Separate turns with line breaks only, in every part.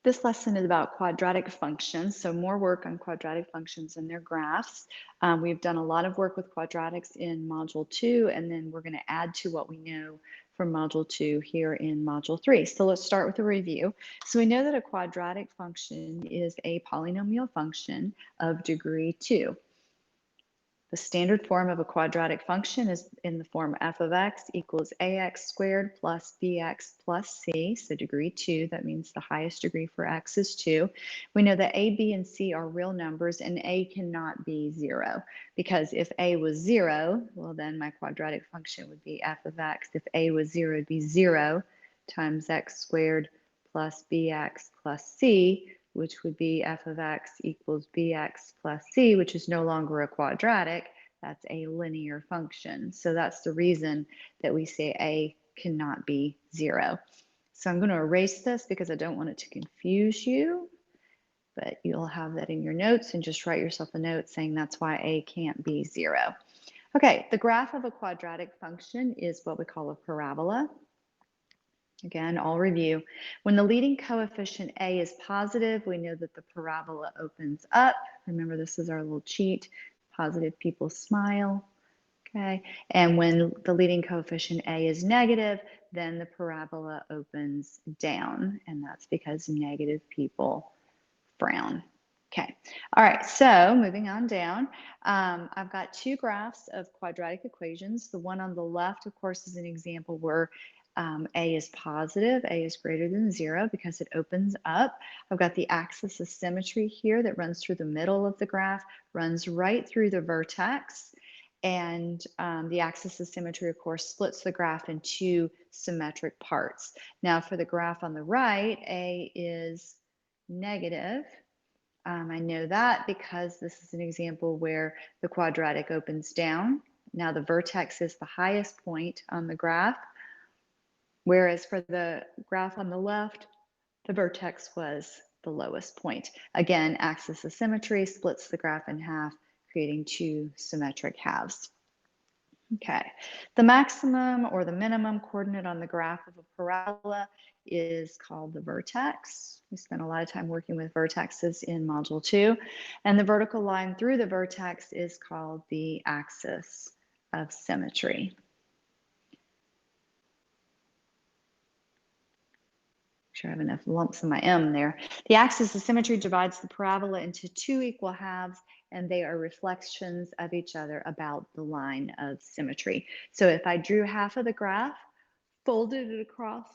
This lesson is about quadratic functions, so more work on quadratic functions and their graphs. We've done a lot of work with quadratics in Module 2, and then we're going to add to what we know from Module 2 here in Module 3. So let's start with a review. So we know that a quadratic function is a polynomial function of degree 2. The standard form of a quadratic function is in the form f of x equals ax squared plus bx plus c, so degree 2, that means the highest degree for x is 2. We know that a, b, and c are real numbers, and a cannot be 0, because if a was 0, well then my quadratic function would be f of x. If a was 0, it'd be 0 times x squared plus bx plus c, which would be f of x equals bx plus c, which is no longer a quadratic, that's a linear function. So that's the reason that we say a cannot be 0. So I'm going to erase this because I don't want it to confuse you, but you'll have that in your notes, and just write yourself a note saying that's why a can't be 0. Okay, the graph of a quadratic function is what we call a parabola. Again, I'll review. When the leading coefficient a is positive, we know that the parabola opens up. Remember, this is our little cheat. Positive people smile. Okay. And when the leading coefficient a is negative, then the parabola opens down. And that's because negative people frown. Okay. All right. So moving on down, I've got two graphs of quadratic equations. The one on the left, of course, is an example where a is positive, a is greater than 0 because it opens up. I've got the axis of symmetry here that runs through the middle of the graph, runs right through the vertex, and the axis of symmetry, of course, splits the graph in two symmetric parts. Now for the graph on the right, a is negative. I know that because this is an example where the quadratic opens down. Now the vertex is the highest point on the graph, whereas for the graph on the left, the vertex was the lowest point. Again, axis of symmetry splits the graph in half, creating two symmetric halves. Okay, the maximum or the minimum coordinate on the graph of a parabola is called the vertex. We spent a lot of time working with vertexes in Module 2, and the vertical line through the vertex is called the axis of symmetry. Sure, I have enough lumps in my M there. The axis of symmetry divides the parabola into two equal halves, and they are reflections of each other about the line of symmetry. So if I drew half of the graph, folded it across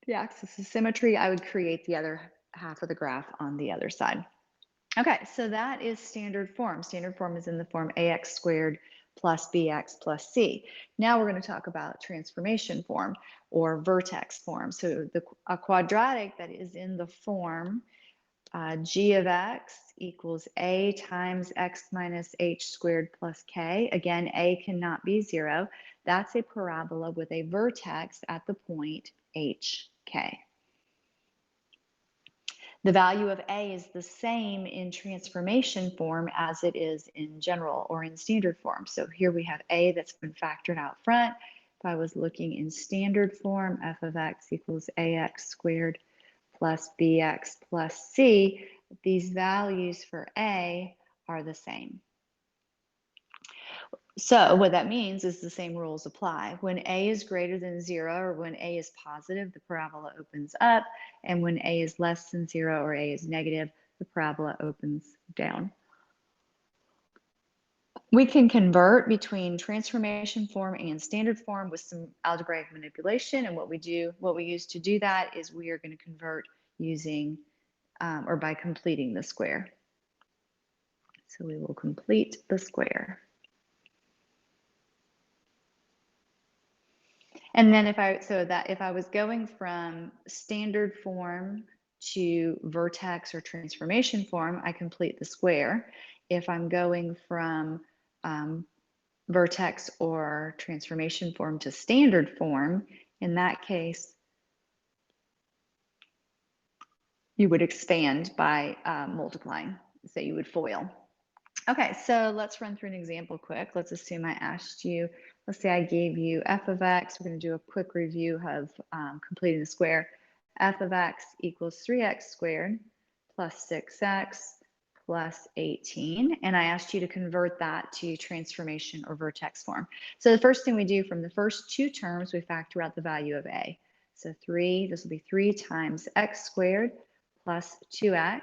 the axis of symmetry, I would create the other half of the graph on the other side. Okay, so that is standard form. Standard form is in the form ax squared plus bx plus c. Now we're going to talk about transformation form or vertex form. So a quadratic that is in the form g of x equals a times x minus h squared plus k. Again, a cannot be 0. That's a parabola with a vertex at the point hk. The value of a is the same in transformation form as it is in general or in standard form. So here we have a that's been factored out front. If I was looking in standard form, f of x equals ax squared plus bx plus c, these values for a are the same. So what that means is the same rules apply. When a is greater than 0 or when a is positive, the parabola opens up. And when a is less than 0 or a is negative, the parabola opens down. We can convert between transformation form and standard form with some algebraic manipulation. And what we use to do that is we are going to convert using or by completing the square. So we will complete the square. And then if I was going from standard form to vertex or transformation form, I complete the square. If I'm going from vertex or transformation form to standard form, in that case, you would expand by multiplying, so you would FOIL. Okay, so let's run through an example quick. Let's assume I asked you, let's say I gave you f of x. We're going to do a quick review of completing the square. f of x equals 3x squared plus 6x plus 18. And I asked you to convert that to transformation or vertex form. So the first thing we do from the first two terms, we factor out the value of a. So 3, this will be 3 times x squared plus 2x.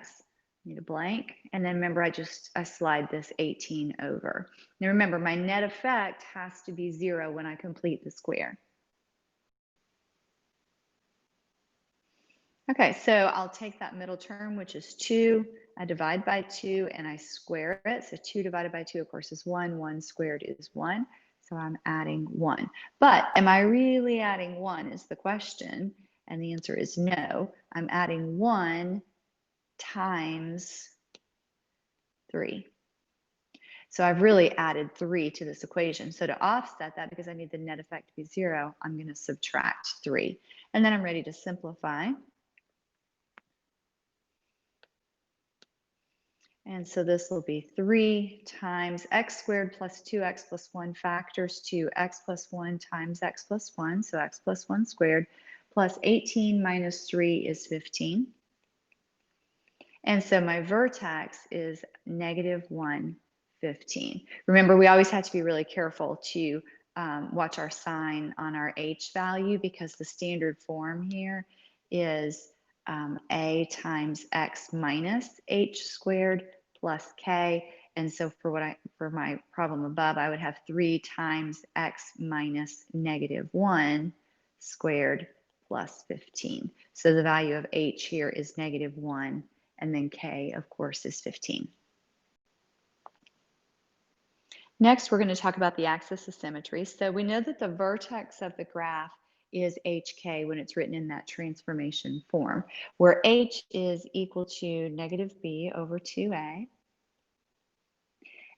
Need a blank. And then remember, I slide this 18 over. Now remember, my net effect has to be 0 when I complete the square. Okay, so I'll take that middle term, which is 2. I divide by 2 and I square it. So 2 divided by 2, of course, is 1. 1 squared is 1. So I'm adding 1. But am I really adding 1 is the question. And the answer is no. I'm adding 1 times 3. So I've really added 3 to this equation. So to offset that, because I need the net effect to be 0, I'm going to subtract 3. And then I'm ready to simplify. And so this will be 3 times x squared plus 2x plus 1 factors to x plus 1 times x plus 1, so x plus 1 squared, plus 18 minus 3 is 15. And so my vertex is negative 1, 15. Remember, we always have to be really careful to watch our sign on our h value, because the standard form here is a times x minus h squared plus k. And so for my problem above, I would have 3 times x minus negative 1 squared plus 15. So the value of h here is negative 1, and then k, of course, is 15. Next, we're going to talk about the axis of symmetry. So we know that the vertex of the graph is hk when it's written in that transformation form, where h is equal to negative b over 2a,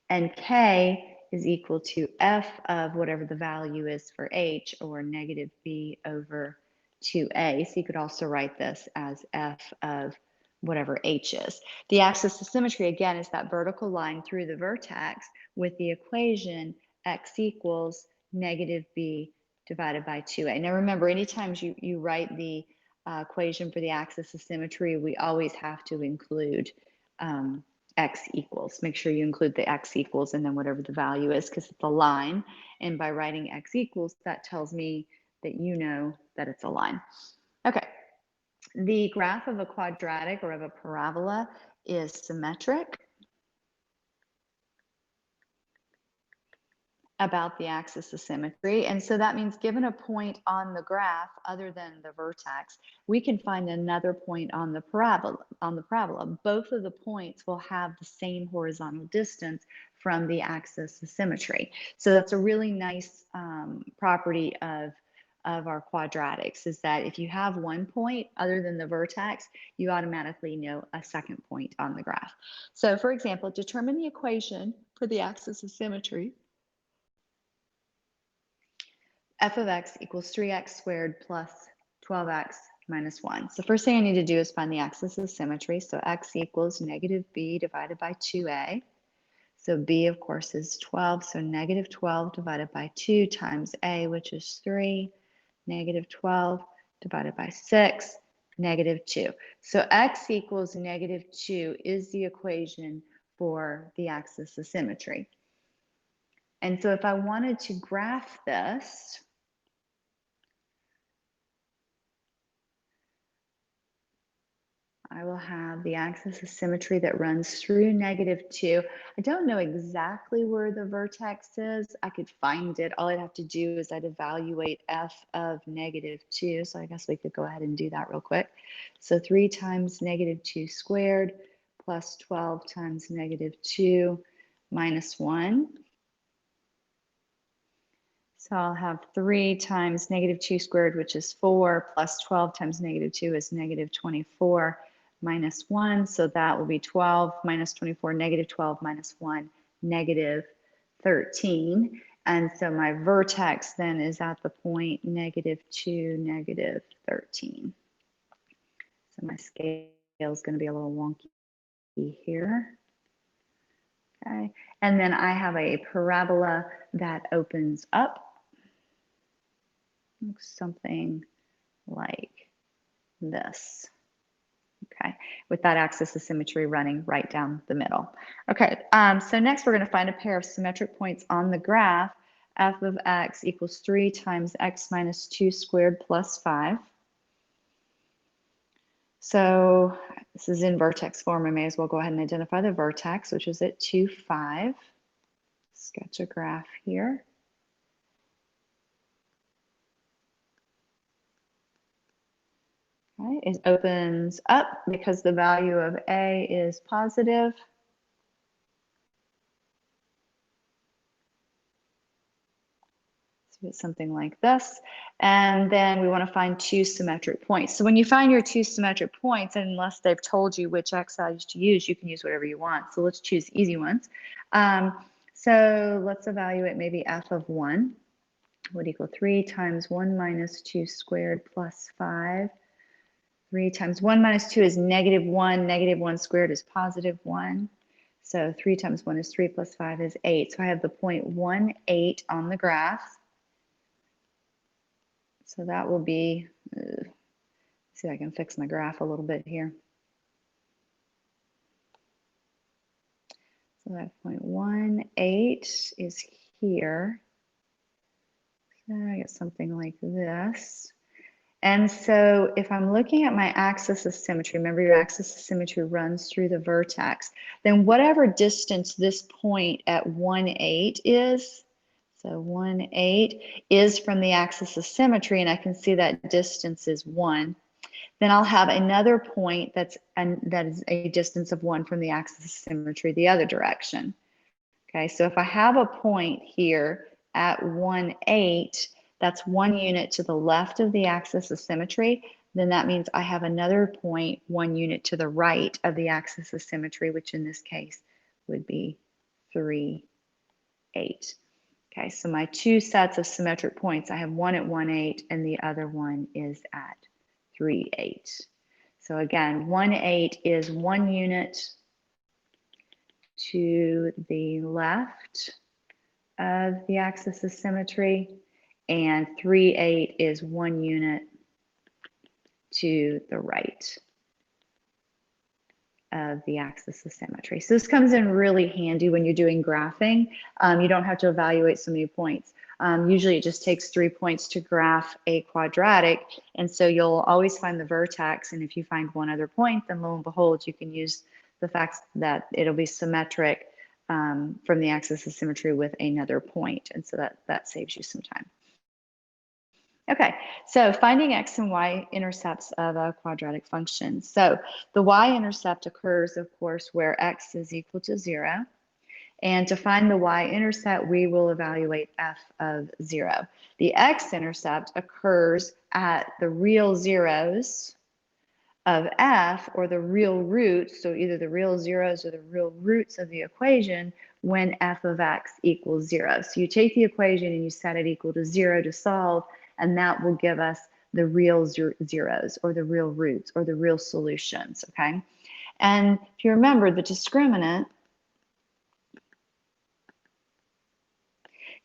and k is equal to f of whatever the value is for h, or negative b over 2a. So you could also write this as f of whatever h is. The axis of symmetry, again, is that vertical line through the vertex with the equation x equals negative b divided by 2a. Now remember, anytime you write the equation for the axis of symmetry, we always have to include x equals. Make sure you include the x equals and then whatever the value is, because it's a line. And by writing x equals, that tells me that you know that it's a line. Okay. The graph of a quadratic or of a parabola is symmetric about the axis of symmetry. And so that means given a point on the graph other than the vertex, we can find another point on the parabola. Both of the points will have the same horizontal distance from the axis of symmetry. So that's a really nice property of our quadratics, is that if you have one point other than the vertex, you automatically know a second point on the graph. So for example, determine the equation for the axis of symmetry. F of x equals 3x squared plus 12x minus 1. So first thing I need to do is find the axis of symmetry. So x equals negative b divided by 2a. So b, of course, is 12. So negative 12 divided by 2 times a, which is 3. Negative 12 divided by 6, negative 2. So x equals negative 2 is the equation for the axis of symmetry. And so if I wanted to graph this, I will have the axis of symmetry that runs through negative 2. I don't know exactly where the vertex is. I could find it. All I'd have to do is I'd evaluate f of negative 2. So I guess we could go ahead and do that real quick. So 3 times negative 2 squared plus 12 times negative 2 minus 1. So I'll have 3 times negative 2 squared, which is 4, plus 12 times negative 2 is negative 24. Minus 1, so that will be 12 minus 24, negative 12 minus 1, negative 13. And so my vertex then is at the point negative 2, negative 13. So my scale is going to be a little wonky here. Okay, and then I have a parabola that opens up. Looks something like this. Okay, with that axis of symmetry running right down the middle. Okay, so next we're going to find a pair of symmetric points on the graph. F of x equals 3 times x minus 2 squared plus 5. So this is in vertex form. I may as well go ahead and identify the vertex, which is at 2, 5. Sketch a graph here. Okay, it opens up because the value of A is positive. So it's something like this. And then we want to find two symmetric points. So when you find your two symmetric points, unless they've told you which x values to use, you can use whatever you want. So let's choose easy ones. So let's evaluate maybe f of 1 would equal 3 times 1 minus 2 squared plus 5. 3 times 1 minus 2 is -1. -1 squared is +1. So 3 times 1 is 3 plus 5 is 8. So I have the point 1, 8 on the graph. So that will be, see if I can fix my graph a little bit here. So that point 1, 8 is here. So I get something like this. And so if I'm looking at my axis of symmetry, remember your axis of symmetry runs through the vertex, then whatever distance this point at 1, 8 is, so 1, 8 is from the axis of symmetry, and I can see that distance is 1. Then I'll have another point that is a distance of 1 from the axis of symmetry the other direction. Okay, so if I have a point here at 1, 8, that's 1 unit to the left of the axis of symmetry, then that means I have another point 1 unit to the right of the axis of symmetry, which in this case would be 3, 8. Okay, so my two sets of symmetric points, I have one at 1, 8, and the other one is at 3, 8. So again, 1, 8 is 1 unit to the left of the axis of symmetry, and 3, 8 is 1 unit to the right of the axis of symmetry. So this comes in really handy when you're doing graphing. You don't have to evaluate so many points. Usually it just takes 3 points to graph a quadratic, and so you'll always find the vertex, and if you find one other point, then lo and behold, you can use the fact that it'll be symmetric from the axis of symmetry with another point, and so that saves you some time. Okay, so finding x and y intercepts of a quadratic function. So the y-intercept occurs, of course, where x is equal to 0. And to find the y-intercept, we will evaluate f of 0. The x-intercept occurs at the real zeros of f, or the real roots, so either the real zeros or the real roots of the equation, when f of x equals 0. So you take the equation and you set it equal to 0 to solve, and that will give us the real zeros, or the real roots, or the real solutions, okay? And if you remember, the discriminant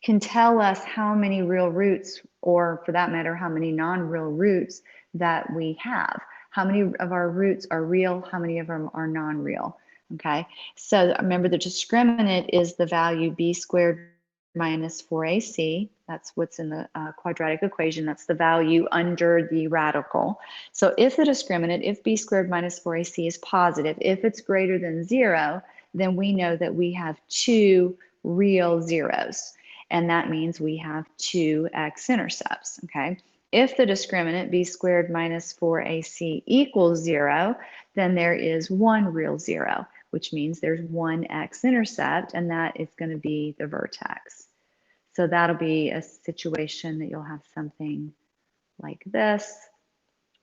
can tell us how many real roots, or for that matter, how many non-real roots that we have. How many of our roots are real, how many of them are non-real, okay? So remember, the discriminant is the value b squared minus 4ac. That's what's in the quadratic equation. That's the value under the radical. So if the discriminant, if b squared minus 4ac is positive, if it's greater than 0, then we know that we have two real zeros. And that means we have two x-intercepts, okay? If the discriminant b squared minus 4ac equals 0, then there is one real zero, which means there's one x-intercept, and that is going to be the vertex. So that'll be a situation that you'll have something like this,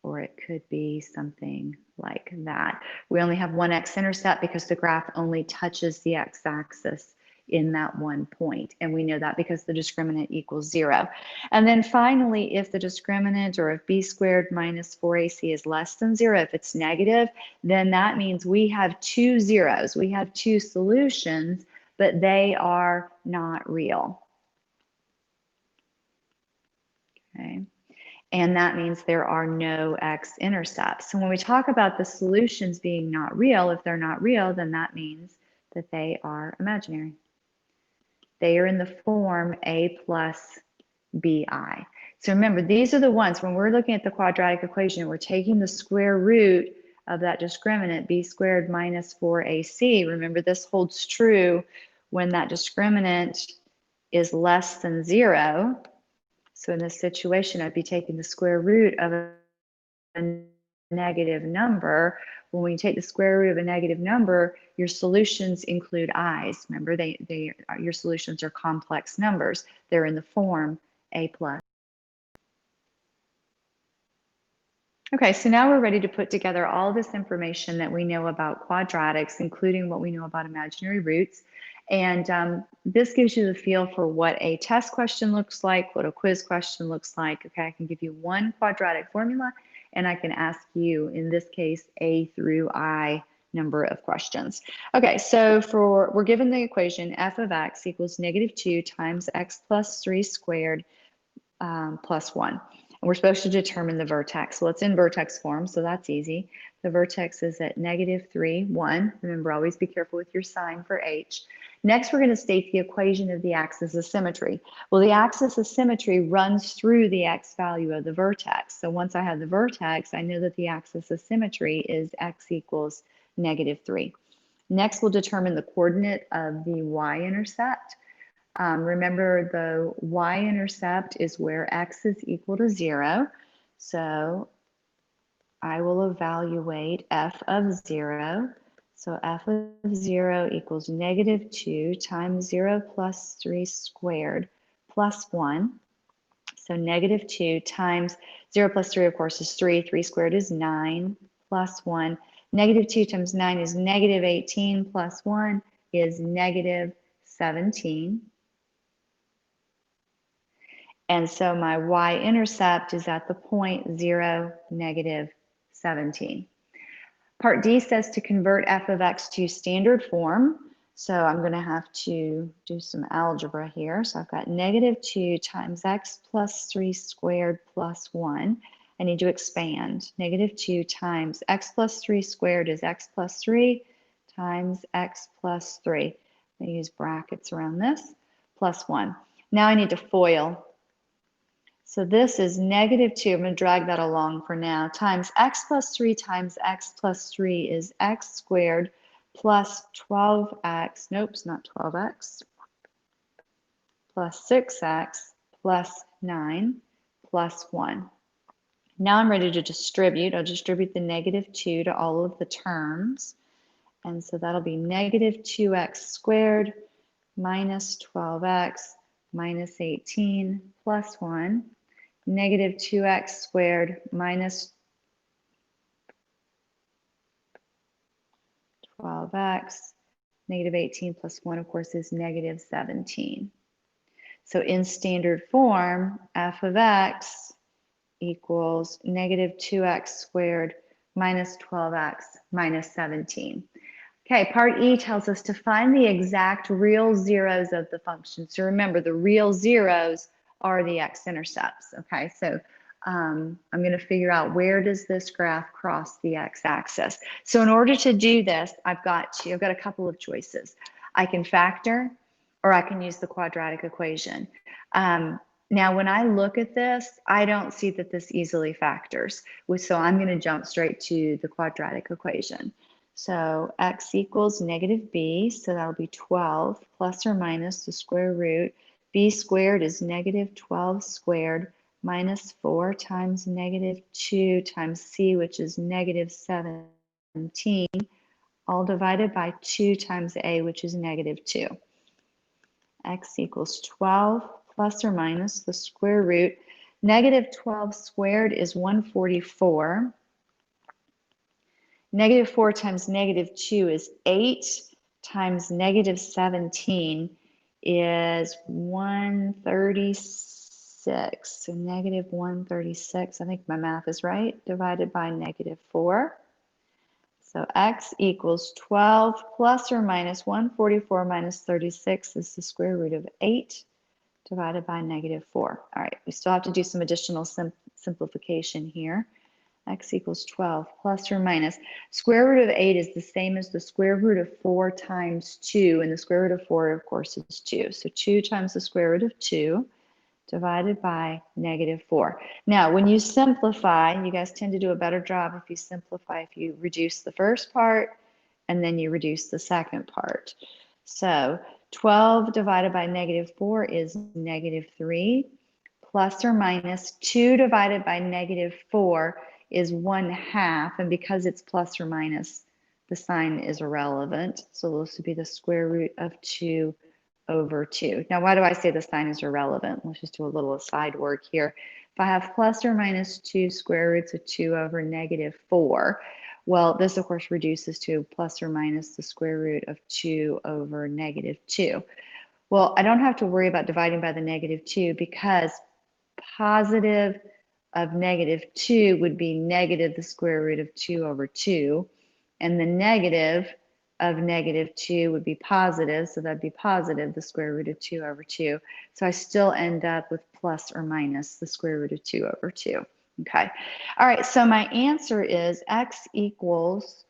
or it could be something like that. We only have one x-intercept because the graph only touches the x-axis in that one point, and we know that because the discriminant equals 0. And then finally, if the discriminant, or if b squared minus 4ac is less than 0, if it's negative, then that means we have two zeros. We have two solutions, but they are not real. Okay. And that means there are no x-intercepts. So when we talk about the solutions being not real, if they're not real, then that means that they are imaginary. They are in the form a plus bi. So remember, these are the ones, when we're looking at the quadratic equation, we're taking the square root of that discriminant, b squared minus 4ac. Remember, this holds true when that discriminant is less than 0. So in this situation, I'd be taking the square root of a negative number. When we take the square root of a negative number, your solutions include i's. Remember, your solutions are complex numbers. They're in the form a plus. Okay, so now we're ready to put together all this information that we know about quadratics, including what we know about imaginary roots. And this gives you the feel for what a test question looks like, what a quiz question looks like. Okay, I can give you one quadratic formula, and I can ask you, in this case, A through I number of questions. Okay, so we're given the equation f of x equals -2 times x plus 3 squared plus 1. And we're supposed to determine the vertex. Well, it's in vertex form, so that's easy. The vertex is at -3, 1. Remember, always be careful with your sign for h. Next, we're going to state the equation of the axis of symmetry. Well, the axis of symmetry runs through the x value of the vertex. So once I have the vertex, I know that the axis of symmetry is x equals -3. Next, we'll determine the coordinate of the y-intercept. Remember, the y-intercept is where x is equal to 0. So I will evaluate f of 0. So f of 0 equals -2 times 0 plus 3 squared plus 1. So -2 times 0 plus 3, of course, is 3. 3 squared is 9 plus 1. -2 times 9 is -18 plus 1 is -17. And so my y-intercept is at the point 0, -17. Part D says to convert f of x to standard form. So I'm going to have to do some algebra here. So I've got -2 times x plus 3 squared plus 1. I need to expand. -2 times x plus 3 squared is x plus 3 times x plus 3. I use brackets around this, plus 1. Now I need to FOIL. So this is -2, I'm going to drag that along for now, times x plus 3 times x plus 3 is x squared plus 12x, nope, it's not 12x, plus 6x plus 9 plus 1. Now I'm ready to distribute. I'll distribute the -2 to all of the terms. And so that'll be -2x squared minus 12x minus 18 plus 1. -2x squared minus 12x, -18 plus 1, of course, is -17. So in standard form, f of x equals -2x squared minus 12x minus 17. Okay, part E tells us to find the exact real zeros of the function. So remember, the real zeros are the x-intercepts. Okay, so I'm going to figure out, where does this graph cross the x-axis? So in order to do this, I've got a couple of choices. I can factor, or I can use the quadratic equation. Now, when I look at this, I don't see that this easily factors. So I'm going to jump straight to the quadratic equation. So x equals -b, so that'll be 12 plus or minus the square root. B squared is -12 squared minus 4 times -2 times c, which is -17, all divided by 2 times a, which is -2. X equals 12 plus or minus the square root. -12 squared is 144. -4 times -2 is 8 times -17 is 136. So -136, I think my math is right, divided by -4. So x equals 12 plus or minus 144 minus 36 is the square root of 8 divided by negative 4. All right, we still have to do some additional simplification here. X equals 12 plus or minus. Square root of 8 is the same as the square root of 4 times 2, and the square root of 4, of course, is 2. So 2 times the square root of 2 divided by negative 4. Now, when you simplify, you guys tend to do a better job if you simplify, if you reduce the first part and then you reduce the second part. So 12 divided by negative 4 is negative 3, plus or minus 2 divided by negative 4 is 1/2, and because it's plus or minus, the sign is irrelevant. So this would be the square root of 2 over 2. Now, why do I say the sign is irrelevant? Let's just do a little aside work here. If I have plus or minus 2 square roots of 2 over negative 4, well, this, of course, reduces to plus or minus the square root of 2 over negative 2. Well, I don't have to worry about dividing by the negative 2 because positive of negative 2 would be negative the square root of 2 over 2, and the negative of negative 2 would be positive, so that'd be positive the square root of 2 over 2. So I still end up with plus or minus the square root of 2 over 2. Okay. All right, so my answer is x equals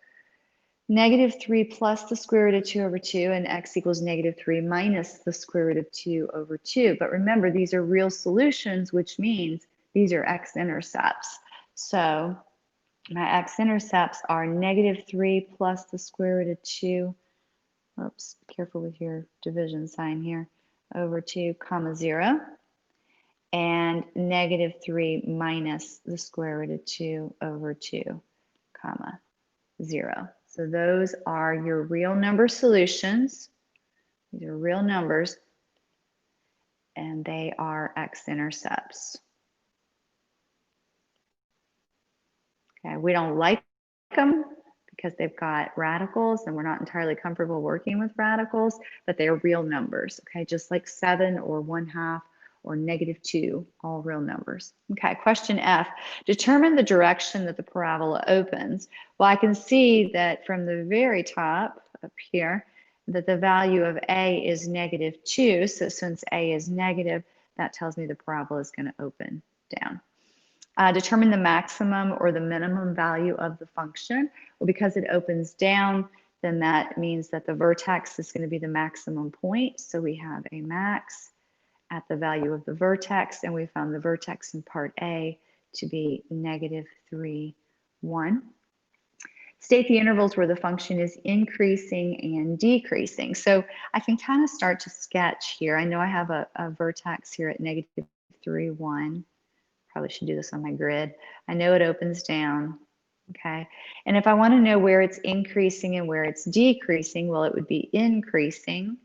negative 3 plus the square root of 2 over 2, and x equals negative 3 minus the square root of 2 over 2. But remember, these are real solutions, which means these are x-intercepts. So my x-intercepts are negative 3 plus the square root of 2. Oops, careful with your division sign here. Over 2, comma 0. And negative 3 minus the square root of 2 over 2, comma 0. So those are your real number solutions. These are real numbers, and they are x-intercepts. Okay, we don't like them because they've got radicals, and we're not entirely comfortable working with radicals, but they are real numbers, okay? Just like 7 or 1/2 or negative 2, all real numbers. Okay, question F, determine the direction that the parabola opens. Well, I can see that from the very top up here, that the value of A is negative 2. So since A is negative, that tells me the parabola is going to open down. Determine the maximum or the minimum value of the function. Well, because it opens down, then that means that the vertex is going to be the maximum point. So we have a max at the value of the vertex, and we found the vertex in part A to be negative 3, 1. State the intervals where the function is increasing and decreasing. So I can kind of start to sketch here. I know I have a vertex here at negative 3, 1. Probably should do this on my grid. I know it opens down, okay? And if I want to know where it's increasing and where it's decreasing, well, it would be increasing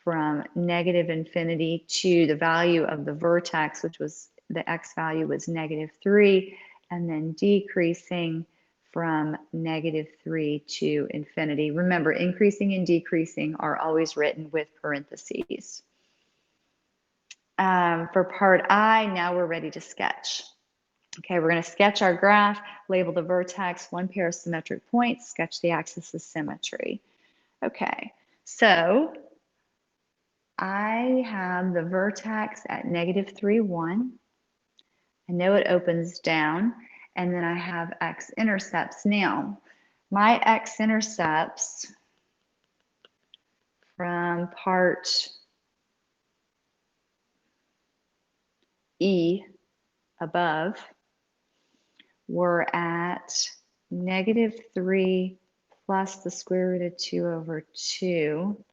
from negative infinity to the value of the vertex, which was the x value was negative 3, and then decreasing from negative 3 to infinity. Remember, increasing and decreasing are always written with parentheses. For part I, now we're ready to sketch. Okay, we're going to sketch our graph, label the vertex, one pair of symmetric points, sketch the axis of symmetry. Okay, so I have the vertex at negative 3, 1. I know it opens down, and then I have x-intercepts. Now, my x-intercepts from part E above were at negative 3 plus the square root of 2 over 2,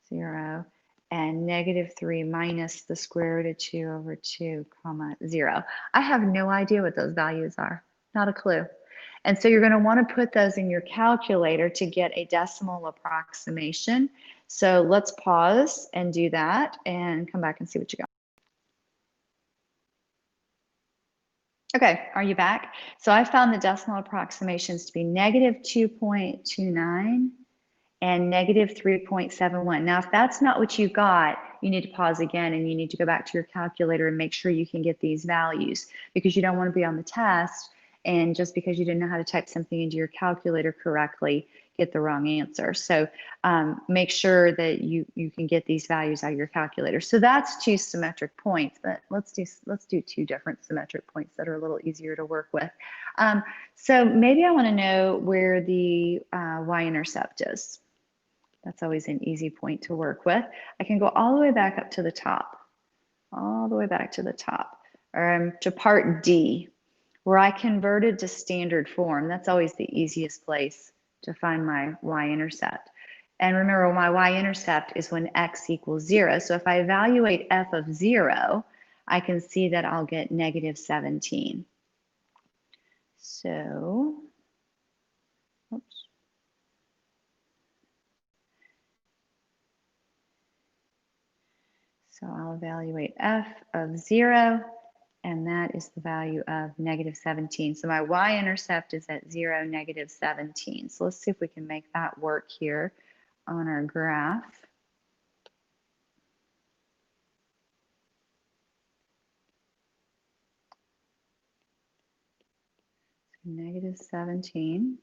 0, and negative 3 minus the square root of 2 over 2, comma 0. I have no idea what those values are, not a clue. And so you're going to want to put those in your calculator to get a decimal approximation. So let's pause and do that and come back and see what you got. Okay, are you back? So I found the decimal approximations to be negative 2.29 and negative 3.71. Now, if that's not what you got, you need to pause again and you need to go back to your calculator and make sure you can get these values, because you don't want to be on the test and just because you didn't know how to type something into your calculator correctly, get the wrong answer. So make sure that you can get these values out of your calculator. So that's 2 symmetric points, but let's do 2 different symmetric points that are a little easier to work with. So maybe I want to know where the y-intercept is. That's always an easy point to work with. I can go all the way back up to the top, all the way back to the top, to part D, where I converted to standard form. That's always the easiest place to find my y-intercept. And remember, my y-intercept is when x equals 0. So if I evaluate f of 0, I can see that I'll get negative 17. So, oops. So I'll evaluate f of 0, and that is the value of negative 17. So my y-intercept is at 0, negative 17. So let's see if we can make that work here on our graph. Negative 17.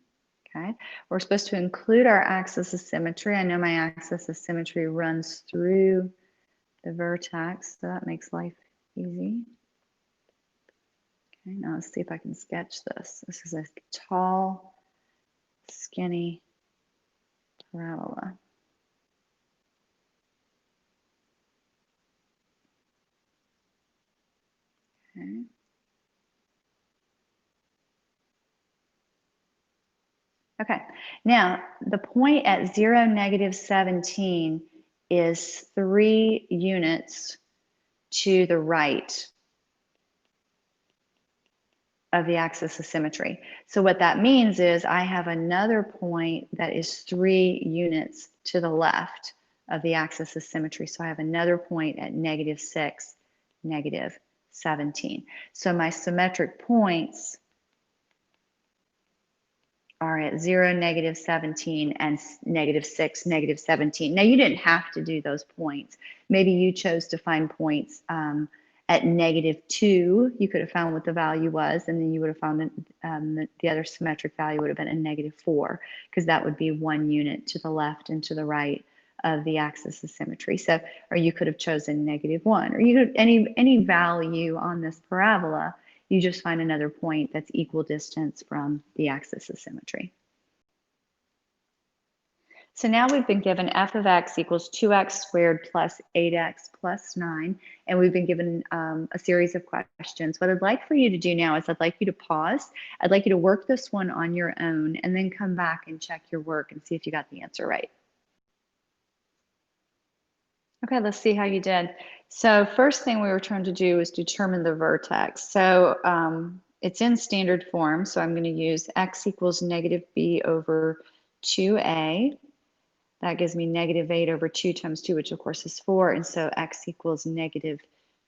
Okay, we're supposed to include our axis of symmetry. I know my axis of symmetry runs through the vertex, so that makes life easy. Okay, now let's see if I can sketch this. This is a tall, skinny parabola. Okay. Okay, now the point at 0, negative 17 is 3 units to the right of the axis of symmetry. So what that means is I have another point that is 3 units to the left of the axis of symmetry. So I have another point at negative 6, negative 17. So my symmetric points are at 0, negative 17, and negative 6, negative 17. Now, you didn't have to do those points. Maybe you chose to find points at negative 2. You could have found what the value was, and then you would have found the other symmetric value would have been a negative 4, because that would be 1 unit to the left and to the right of the axis of symmetry. So, or you could have chosen negative 1, or you could any value on this parabola. You just find another point that's equal distance from the axis of symmetry. So now we've been given f of x equals 2x squared plus 8x plus 9, and we've been given a series of questions. What I'd like for you to do now is I'd like you to pause. I'd like you to work this one on your own and then come back and check your work and see if you got the answer right. Okay, let's see how you did. So first thing we were trying to do is determine the vertex. So it's in standard form, so I'm going to use x equals negative b over 2a. That gives me negative 8 over 2 times 2, which of course is 4. And so x equals negative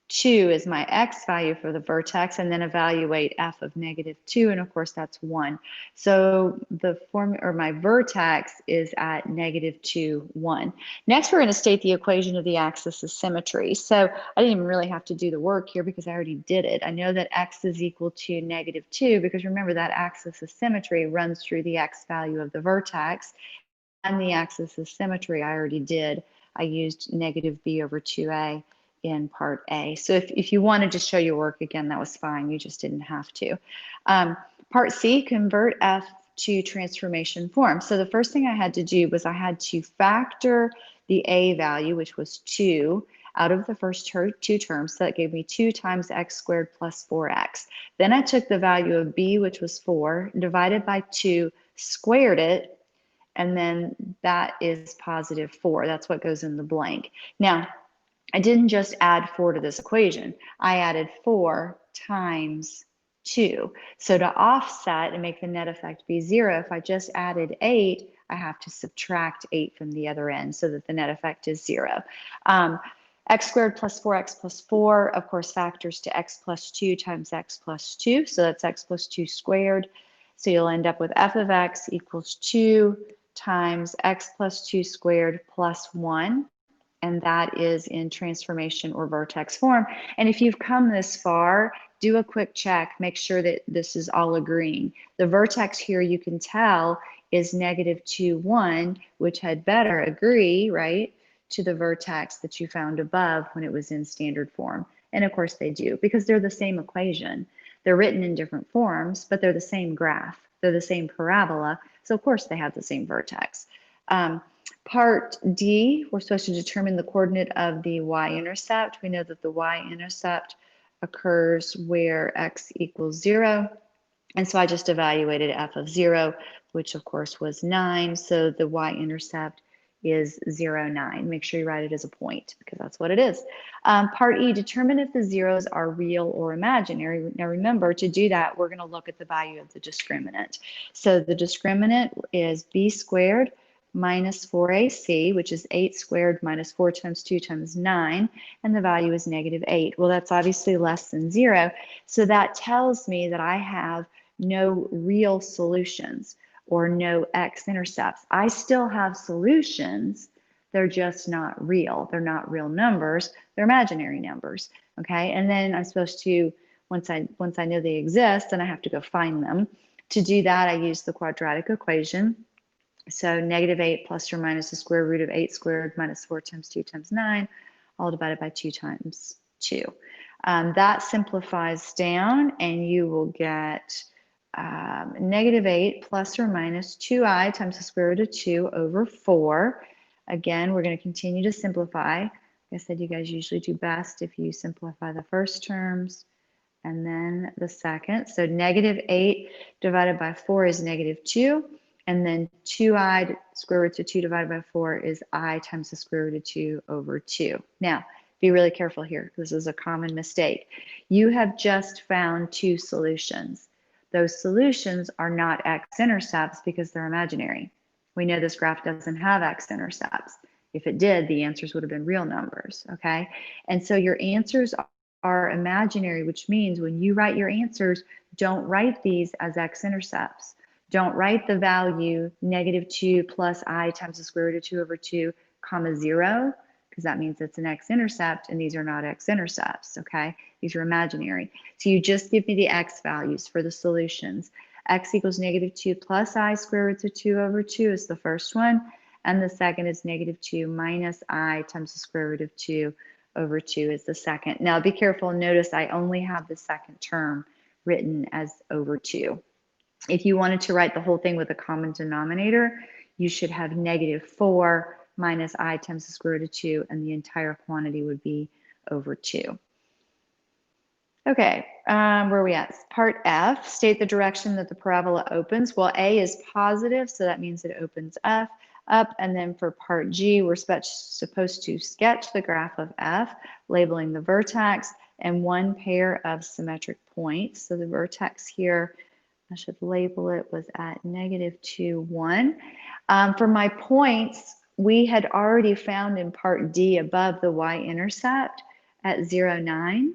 2 is my x value for the vertex, and then evaluate f of negative 2, and of course that's 1. So the formula, or my vertex, is at negative 2, 1. Next, we're going to state the equation of the axis of symmetry. So I didn't even really have to do the work here because I already did it. I know that x is equal to negative 2 because remember that axis of symmetry runs through the x value of the vertex. And the axis of symmetry I already did. I used negative b over 2a in part A. So if you wanted to show your work again, that was fine. You just didn't have to. Part C, convert f to transformation form. So the first thing I had to do was I had to factor the a value, which was 2, out of the first 2 terms. So that gave me 2 times x squared plus 4x. Then I took the value of b, which was 4, divided by 2, squared it, and then that is positive 4. That's what goes in the blank. Now, I didn't just add 4 to this equation. I added 4 times 2. So to offset and make the net effect be 0, if I just added 8, I have to subtract 8 from the other end so that the net effect is 0. X squared plus 4x plus 4, of course, factors to x plus 2 times x plus 2. So that's x plus 2 squared. So you'll end up with f of x equals 2 times x plus 2 squared plus 1. And that is in transformation or vertex form. And if you've come this far, do a quick check, make sure that this is all agreeing. The vertex here, you can tell, is -2, 1, which had better agree, right, to the vertex that you found above when it was in standard form. And of course they do, because they're the same equation. They're written in different forms, but they're the same graph. They're the same parabola. So of course they have the same vertex. Part D, we're supposed to determine the coordinate of the y-intercept. We know that the y-intercept occurs where x equals 0. And so I just evaluated f of 0, which of course was 9. So the y-intercept is 0, 9. Make sure you write it as a point because that's what it is. Part E, determine if the zeros are real or imaginary. Now remember, to do that, we're going to look at the value of the discriminant. So the discriminant is b squared minus 4ac, which is 8 squared minus 4 times 2 times 9, and the value is -8. Well, that's obviously less than 0. So that tells me that I have no real solutions or no x-intercepts. I still have solutions, they're just not real. They're not real numbers, they're imaginary numbers, okay? And then I'm supposed to, once I know they exist, then I have to go find them. To do that, I use the quadratic equation. So -8 plus or minus the square root of 8 squared minus 4 times 2 times 9, all divided by 2 times 2. That simplifies down, and you will get -8 plus or minus 2i times the square root of 2 over 4. Again, we're going to continue to simplify. Like I said, you guys usually do best if you simplify the first terms and then the second. So -8 divided by 4 is -2. And then 2i square root of 2 divided by 4 is I times the square root of 2 over 2. Now, be really careful here. This is a common mistake. You have just found two solutions. Those solutions are not x-intercepts because they're imaginary. We know this graph doesn't have x-intercepts. If it did, the answers would have been real numbers, okay? And so your answers are imaginary, which means when you write your answers, don't write these as x-intercepts. Don't write the value -2 plus I times the square root of 2 over 2, comma 0, because that means it's an x-intercept, and these are not x-intercepts, okay? These are imaginary. So you just give me the x values for the solutions. X equals -2 plus I square root of 2 over 2 is the first one, and the second is -2 minus I times the square root of 2 over 2 is the second. Now be careful, notice I only have the second term written as over 2. If you wanted to write the whole thing with a common denominator, you should have -4 minus I times the square root of 2, and the entire quantity would be over 2. Okay, where are we at? Part F, state the direction that the parabola opens. Well, A is positive, so that means it opens up. And then for part G, we're supposed to sketch the graph of F, labeling the vertex and one pair of symmetric points. So the vertex here, I should label it, was at -2, 1. For my points, we had already found in part D above the y-intercept at 0, 9.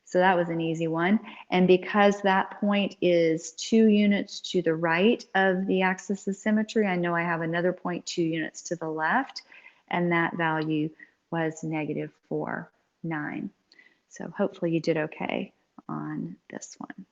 So that was an easy one. And because that point is 2 units to the right of the axis of symmetry, I know I have another point 2 units to the left, and that value was -4, 9. So hopefully you did okay on this one.